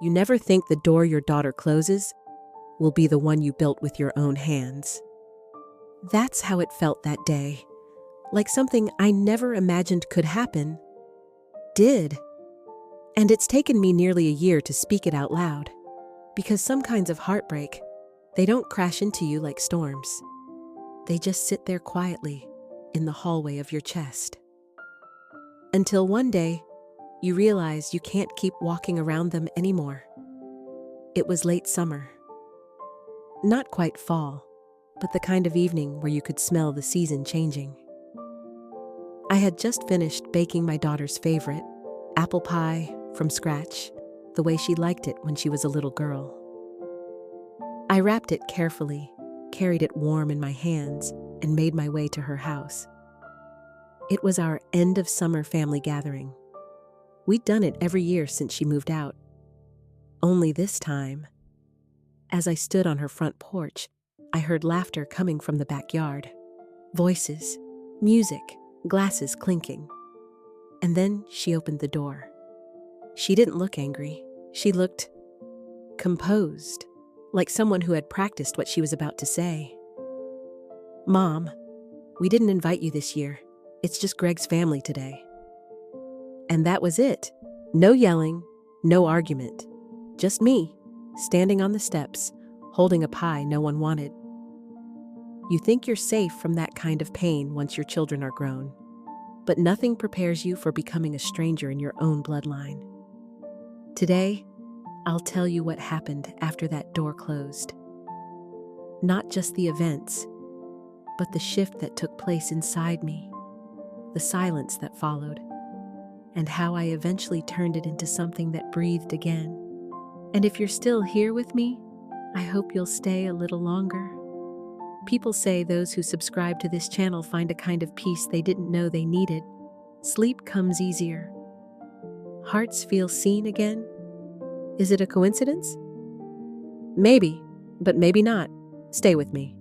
You never think the door your daughter closes will be the one you built with your own hands. That's how it felt that day. Like something I never imagined could happen, did. And it's taken me nearly a year to speak it out loud. Because some kinds of heartbreak, they don't crash into you like storms. They just sit there quietly in the hallway of your chest. Until one day, you realize you can't keep walking around them anymore. It was late summer. Not quite fall, but the kind of evening where you could smell the season changing. I had just finished baking my daughter's favorite, apple pie, from scratch, the way she liked it when she was a little girl. I wrapped it carefully, carried it warm in my hands, and made my way to her house. It was our end of summer family gathering. We'd done it every year since she moved out. Only this time, as I stood on her front porch, I heard laughter coming from the backyard. Voices, music, glasses clinking. And then she opened the door. She didn't look angry. She looked composed, like someone who had practiced what she was about to say. "Mom, we didn't invite you this year. It's just Greg's family today." And that was it. No yelling, no argument. Just me, standing on the steps, holding a pie no one wanted. You think you're safe from that kind of pain once your children are grown. But nothing prepares you for becoming a stranger in your own bloodline. Today, I'll tell you what happened after that door closed. Not just the events, but the shift that took place inside me, the silence that followed, and how I eventually turned it into something that breathed again. And if you're still here with me, I hope you'll stay a little longer. People say those who subscribe to this channel find a kind of peace they didn't know they needed. Sleep comes easier. Hearts feel seen again. Is it a coincidence? Maybe, but maybe not. Stay with me.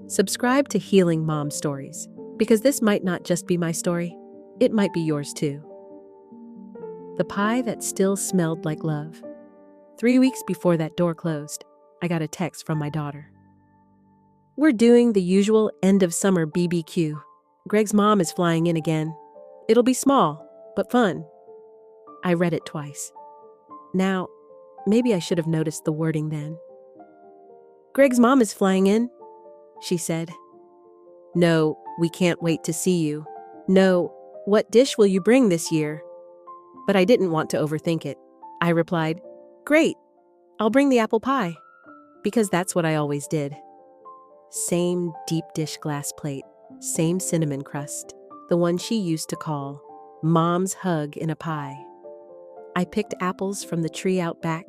Subscribe to Healing Mom Stories, because this might not just be my story, it might be yours too. The pie that still smelled like love. 3 weeks before that door closed, I got a text from my daughter. "We're doing the usual end of summer BBQ. Greg's mom is flying in again. It'll be small, but fun." I read it twice. Now, maybe I should have noticed the wording then. "Greg's mom is flying in," she said. "No, we can't wait to see you. No, what dish will you bring this year?" But I didn't want to overthink it. I replied, "Great, I'll bring the apple pie," because that's what I always did. Same deep dish glass plate, same cinnamon crust, the one she used to call Mom's hug in a pie. I picked apples from the tree out back,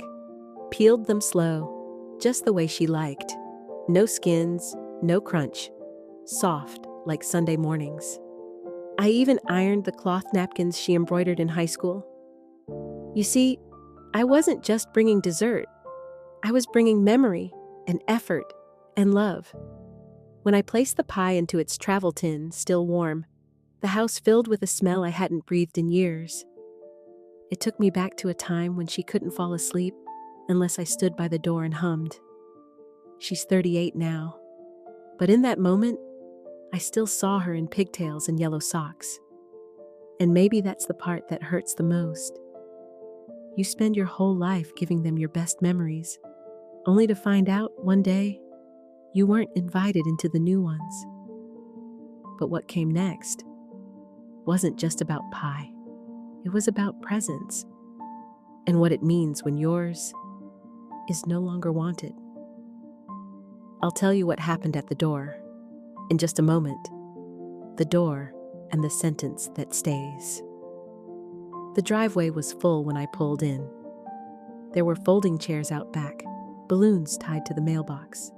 peeled them slow, just the way she liked. No skins, no crunch, soft like Sunday mornings. I even ironed the cloth napkins she embroidered in high school. You see, I wasn't just bringing dessert. I was bringing memory and effort and love. When I placed the pie into its travel tin, still warm, the house filled with a smell I hadn't breathed in years. It took me back to a time when she couldn't fall asleep unless I stood by the door and hummed. She's 38 now, but in that moment, I still saw her in pigtails and yellow socks. And maybe that's the part that hurts the most. You spend your whole life giving them your best memories, only to find out one day you weren't invited into the new ones. But what came next wasn't just about pie. It was about presence and what it means when yours is no longer wanted. I'll tell you what happened at the door in just a moment. The door and the sentence that stays. The driveway was full when I pulled in. There were folding chairs out back, balloons tied to the mailbox.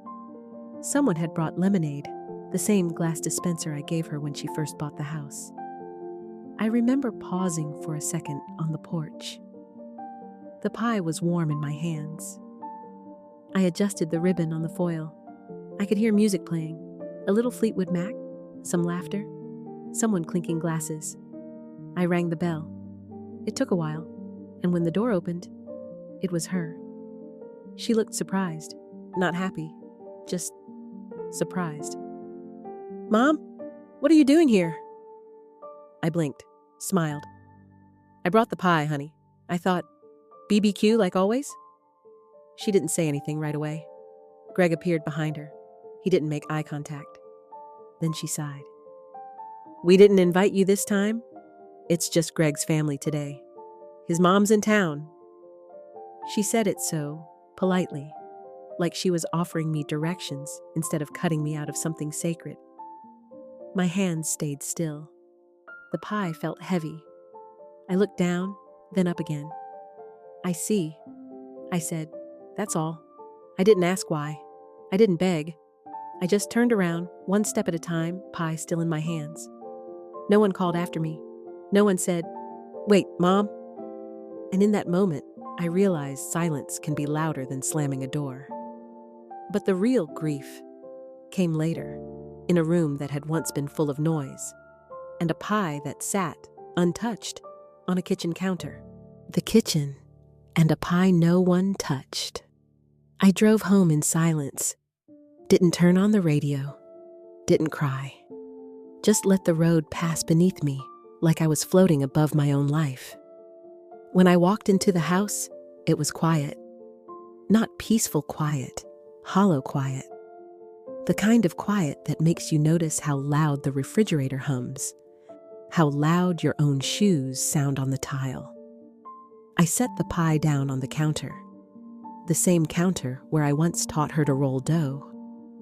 Someone had brought lemonade, the same glass dispenser I gave her when she first bought the house. I remember pausing for a second on the porch. The pie was warm in my hands. I adjusted the ribbon on the foil. I could hear music playing, a little Fleetwood Mac, some laughter, someone clinking glasses. I rang the bell. It took a while, and when the door opened, It was her. She looked surprised, not happy, just surprised. "Mom, what are you doing here?" I blinked, smiled. "I brought the pie, honey. I thought, BBQ like always?" She didn't say anything right away. Greg appeared behind her. He didn't make eye contact. Then she sighed. "We didn't invite you this time. It's just Greg's family today. His mom's in town." She said it so politely, like she was offering me directions instead of cutting me out of something sacred. My hands stayed still. The pie felt heavy. I looked down, then up again. "I see," I said. "That's all. I didn't ask why. I didn't beg. I just turned around, one step at a time, pie still in my hands. No one called after me. No one said, 'Wait, Mom?'" And in that moment, I realized silence can be louder than slamming a door. But the real grief came later, in a room that had once been full of noise, and a pie that sat, untouched, on a kitchen counter. The kitchen, and a pie no one touched. I drove home in silence, didn't turn on the radio, didn't cry. Just let the road pass beneath me like I was floating above my own life. When I walked into the house, it was quiet. Not peaceful quiet, hollow quiet. The kind of quiet that makes you notice how loud the refrigerator hums, how loud your own shoes sound on the tile. I set the pie down on the counter, the same counter where I once taught her to roll dough,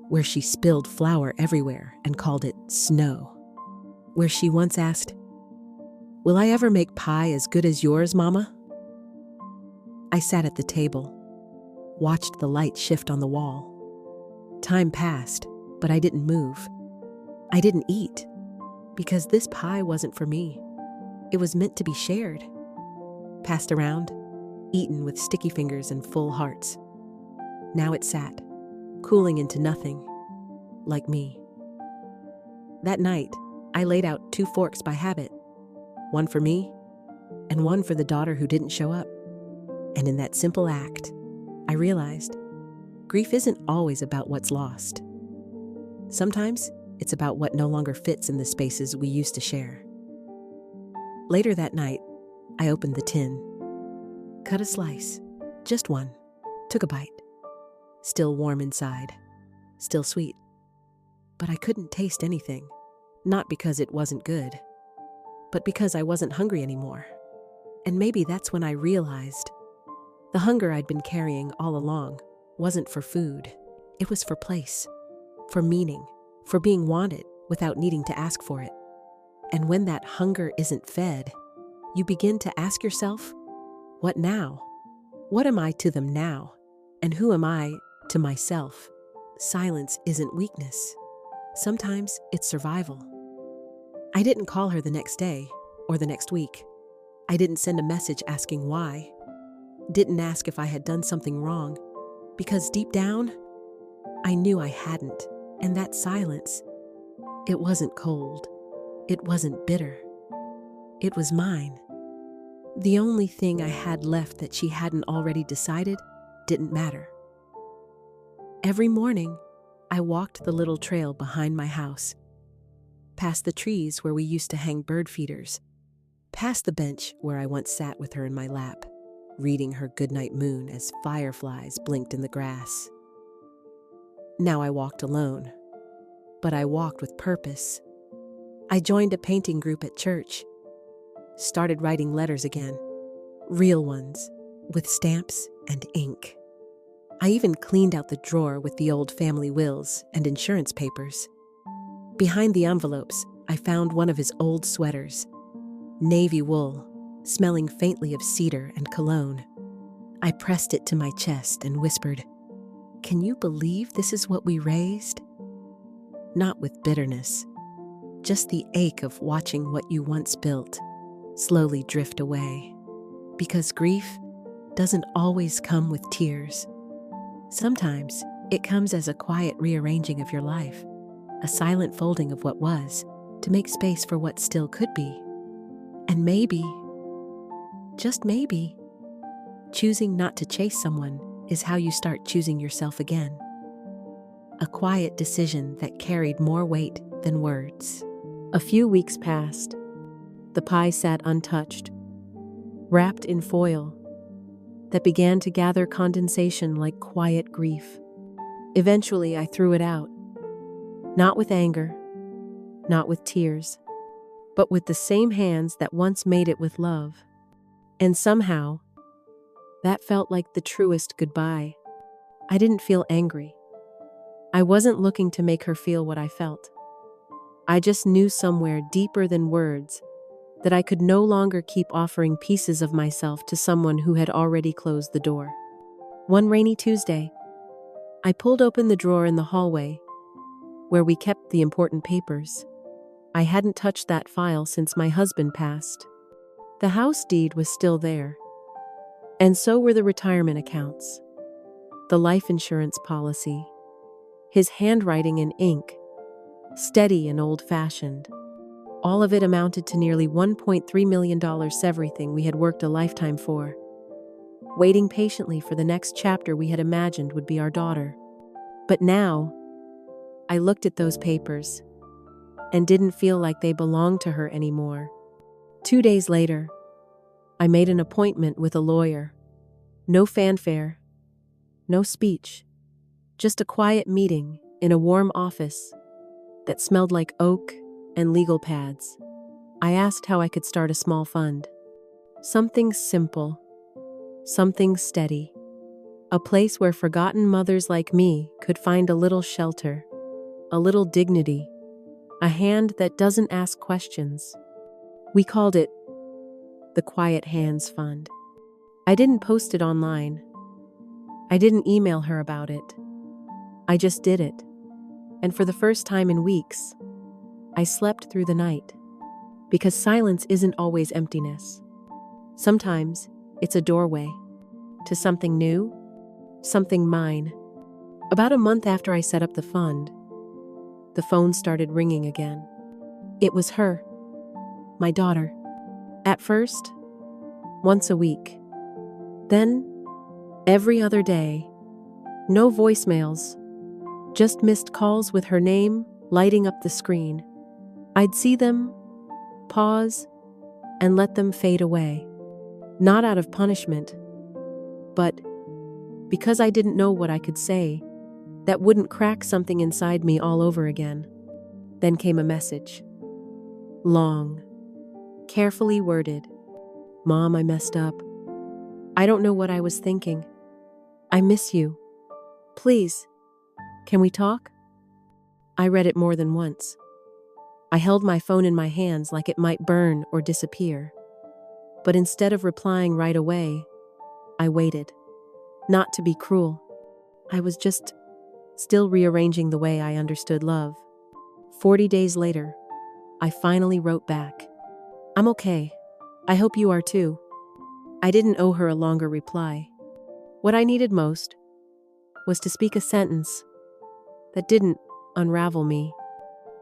where she spilled flour everywhere and called it snow, where she once asked, "Will I ever make pie as good as yours, Mama?" I sat at the table, watched the light shift on the wall. Time passed, but I didn't move. I didn't eat, because this pie wasn't for me. It was meant to be shared, passed around, eaten with sticky fingers and full hearts. Now it sat, cooling into nothing, like me. That night, I laid out 2 forks by habit, one for me and one for the daughter who didn't show up. And in that simple act, I realized grief isn't always about what's lost. Sometimes it's about what no longer fits in the spaces we used to share. Later that night, I opened the tin, cut a slice, just one, took a bite. Still warm inside, still sweet. But I couldn't taste anything, not because it wasn't good, but because I wasn't hungry anymore. And maybe that's when I realized the hunger I'd been carrying all along wasn't for food. It was for place, for meaning, for being wanted without needing to ask for it. And when that hunger isn't fed, you begin to ask yourself, what now? What am I to them now? And who am I to myself? Silence isn't weakness. Sometimes it's survival. I didn't call her the next day or the next week. I didn't send a message asking why. Didn't ask if I had done something wrong, because deep down, I knew I hadn't. And that silence, it wasn't cold. It wasn't bitter. It was mine. The only thing I had left that she hadn't already decided didn't matter. Every morning, I walked the little trail behind my house, past the trees where we used to hang bird feeders, past the bench where I once sat with her in my lap, reading her goodnight moon as fireflies blinked in the grass. Now I walked alone, but I walked with purpose. I joined a painting group at church, started writing letters again, real ones, with stamps and ink. I even cleaned out the drawer with the old family wills and insurance papers. Behind the envelopes, I found one of his old sweaters, navy wool, smelling faintly of cedar and cologne. I pressed it to my chest and whispered, "Can you believe this is what we raised?" Not with bitterness, just the ache of watching what you once built slowly drift away. Because grief doesn't always come with tears. Sometimes it comes as a quiet rearranging of your life, a silent folding of what was to make space for what still could be. And maybe, just maybe, choosing not to chase someone is how you start choosing yourself again. A quiet decision that carried more weight than words. A few weeks passed. The pie sat untouched, wrapped in foil that began to gather condensation like quiet grief. Eventually, I threw it out. Not with anger, not with tears, but with the same hands that once made it with love. And somehow, that felt like the truest goodbye. I didn't feel angry. I wasn't looking to make her feel what I felt. I just knew somewhere deeper than words that I could no longer keep offering pieces of myself to someone who had already closed the door. One rainy Tuesday, I pulled open the drawer in the hallway where we kept the important papers. I hadn't touched that file since my husband passed. The house deed was still there, and so were the retirement accounts, the life insurance policy, his handwriting in ink, steady and old-fashioned. All of it amounted to nearly $1.3 million, everything we had worked a lifetime for, waiting patiently for the next chapter we had imagined would be our daughter. But now, I looked at those papers and didn't feel like they belonged to her anymore. 2 days later, I made an appointment with a lawyer. No fanfare, no speech, just a quiet meeting in a warm office that smelled like oak and legal pads. I asked how I could start a small fund. Something simple, something steady. A place where forgotten mothers like me could find a little shelter, a little dignity, a hand that doesn't ask questions. We called it the Quiet Hands Fund. I didn't post it online. I didn't email her about it. I just did it. And for the first time in weeks, I slept through the night. Because silence isn't always emptiness. Sometimes it's a doorway to something new, something mine. About a month after I set up the fund, the phone started ringing again. It was her, my daughter. At first, once a week. Then, every other day. No voicemails, just missed calls with her name lighting up the screen. I'd see them, pause, and let them fade away. Not out of punishment, but because I didn't know what I could say that wouldn't crack something inside me all over again. Then came a message. Long, carefully worded. Mom, I messed up. I don't know what I was thinking. I miss you. Please, can we talk? I read it more than once. I held my phone in my hands like it might burn or disappear. But instead of replying right away, I waited. Not to be cruel. I was just still rearranging the way I understood love. 40 days later, I finally wrote back. I'm okay. I hope you are too. I didn't owe her a longer reply. What I needed most was to speak a sentence that didn't unravel me.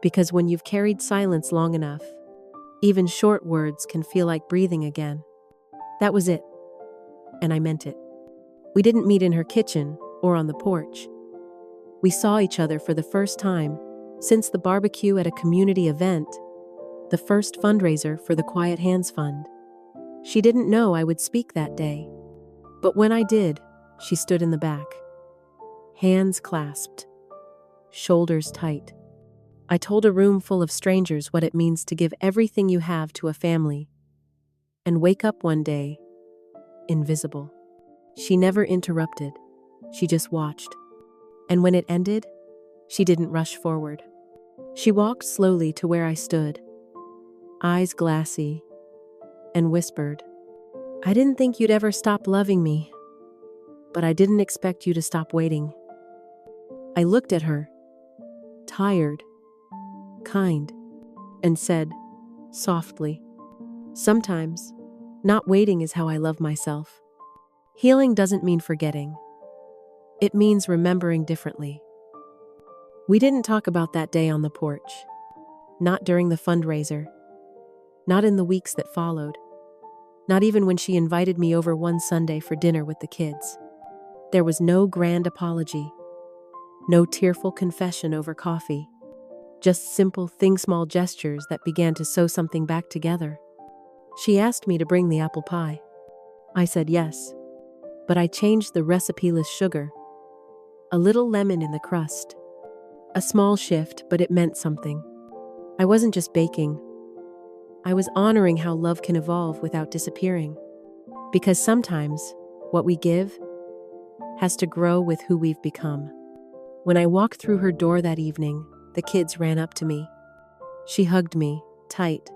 Because when you've carried silence long enough, even short words can feel like breathing again. That was it. And I meant it. We didn't meet in her kitchen or on the porch. We saw each other for the first time since the barbecue at a community event, the first fundraiser for the Quiet Hands Fund. She didn't know I would speak that day. But when I did, she stood in the back. Hands clasped, shoulders tight. I told a room full of strangers what it means to give everything you have to a family and wake up one day invisible. She never interrupted. She just watched. And when it ended, she didn't rush forward. She walked slowly to where I stood, eyes glassy, and whispered, I didn't think you'd ever stop loving me, but I didn't expect you to stop waiting. I looked at her, tired, kind, and said, softly, sometimes, not waiting is how I love myself. Healing doesn't mean forgetting. It means remembering differently. We didn't talk about that day on the porch. Not during the fundraiser. Not in the weeks that followed. not even when she invited me over one Sunday for dinner with the kids. There was no grand apology, no tearful confession over coffee, just simple, small gestures that began to sew something back together. She asked me to bring the apple pie. I said yes, but I changed the recipe-less sugar, a little lemon in the crust. A small shift, but it meant something. I wasn't just baking. I was honoring how love can evolve without disappearing. Because sometimes, what we give has to grow with who we've become. When I walked through her door that evening, the kids ran up to me. She hugged me, tight,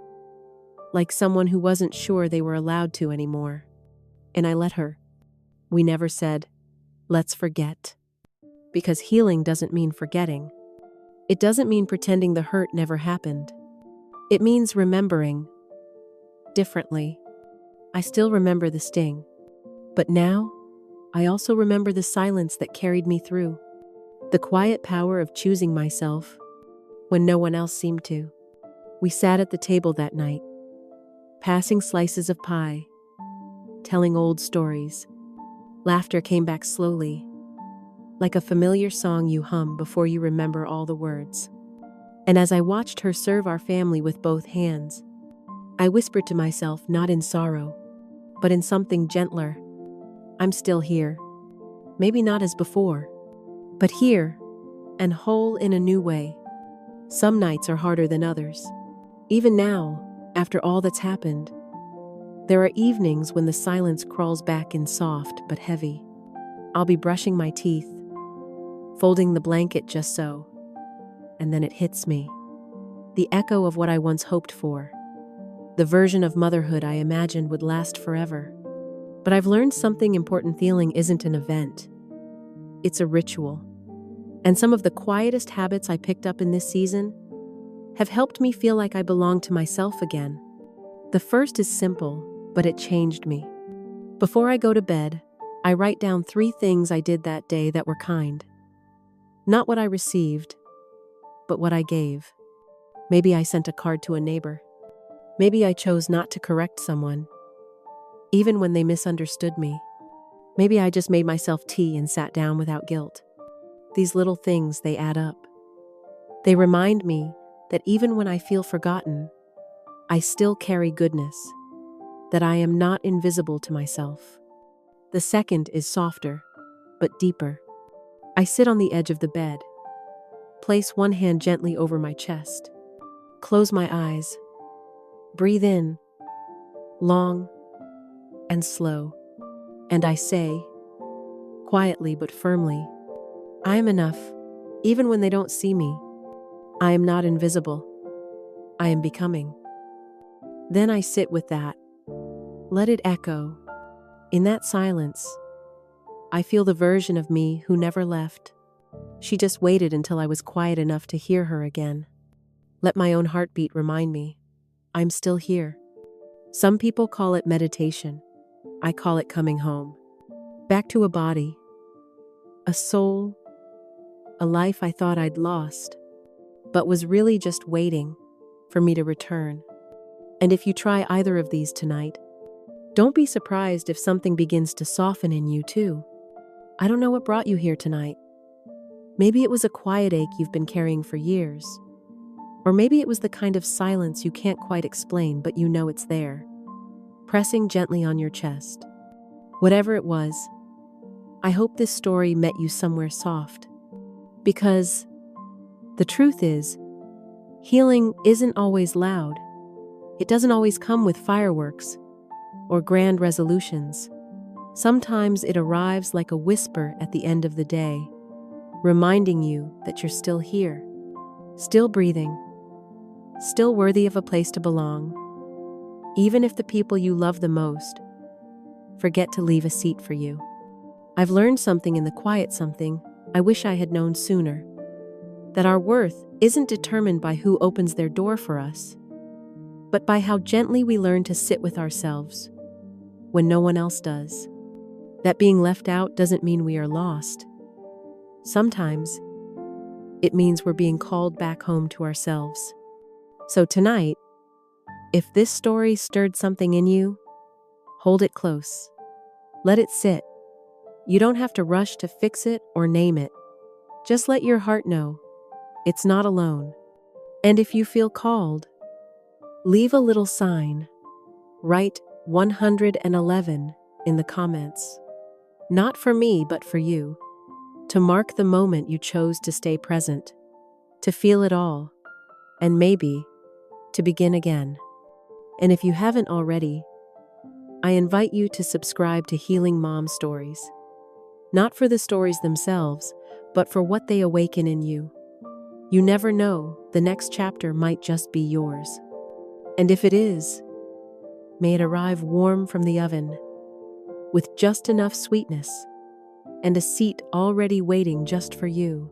like someone who wasn't sure they were allowed to anymore. And I let her. We never said, "Let's forget." Because healing doesn't mean forgetting. It doesn't mean pretending the hurt never happened. It means remembering differently. I still remember the sting. But now, I also remember the silence that carried me through. The quiet power of choosing myself when no one else seemed to. We sat at the table that night, passing slices of pie, telling old stories. Laughter came back slowly, like a familiar song you hum before you remember all the words. And as I watched her serve our family with both hands, I whispered to myself, not in sorrow, but in something gentler, I'm still here. Maybe not as before, but here, and whole in a new way. Some nights are harder than others. Even now, after all that's happened, there are evenings when the silence crawls back in soft but heavy. I'll be brushing my teeth, folding the blanket just so, and then it hits me. The echo of what I once hoped for. The version of motherhood I imagined would last forever. But I've learned something important. Healing isn't an event. It's a ritual. And some of the quietest habits I picked up in this season have helped me feel like I belong to myself again. The first is simple, but it changed me. Before I go to bed, I write down 3 things I did that day that were kind. Not what I received, but what I gave. Maybe I sent a card to a neighbor. Maybe I chose not to correct someone, even when they misunderstood me. Maybe I just made myself tea and sat down without guilt. These little things, they add up. They remind me that even when I feel forgotten, I still carry goodness, that I am not invisible to myself. The second is softer, but deeper. I sit on the edge of the bed, place one hand gently over my chest, close my eyes, breathe in, long and slow, and I say, quietly but firmly, I am enough, even when they don't see me. I am not invisible. I am becoming. Then I sit with that, let it echo. In that silence, I feel the version of me who never left. She just waited until I was quiet enough to hear her again. Let my own heartbeat remind me, I'm still here. Some people call it meditation. I call it coming home. Back to a body, a soul, a life I thought I'd lost, but was really just waiting for me to return. And if you try either of these tonight, don't be surprised if something begins to soften in you too. I don't know what brought you here tonight. Maybe it was a quiet ache you've been carrying for years. Or maybe it was the kind of silence you can't quite explain, but you know it's there, pressing gently on your chest. Whatever it was, I hope this story met you somewhere soft. Because the truth is, healing isn't always loud. It doesn't always come with fireworks or grand resolutions. Sometimes it arrives like a whisper at the end of the day, reminding you that you're still here, still breathing, still worthy of a place to belong, even if the people you love the most forget to leave a seat for you. I've learned something in the quiet, something I wish I had known sooner, that our worth isn't determined by who opens their door for us, but by how gently we learn to sit with ourselves when no one else does. That being left out doesn't mean we are lost. Sometimes it means we're being called back home to ourselves. So tonight, if this story stirred something in you, Hold it close. Let it sit. You don't have to rush to fix it or name it. Just let your heart know it's not alone. And if you feel called, leave a little sign. Write 111 in the comments. Not for me, but for you. To mark the moment you chose to stay present, to feel it all, and maybe to begin again. And if you haven't already, I invite you to subscribe to Healing Mom Stories. Not for the stories themselves, but for what they awaken in you. You never know, the next chapter might just be yours. And if it is, may it arrive warm from the oven, with just enough sweetness, and a seat already waiting just for you.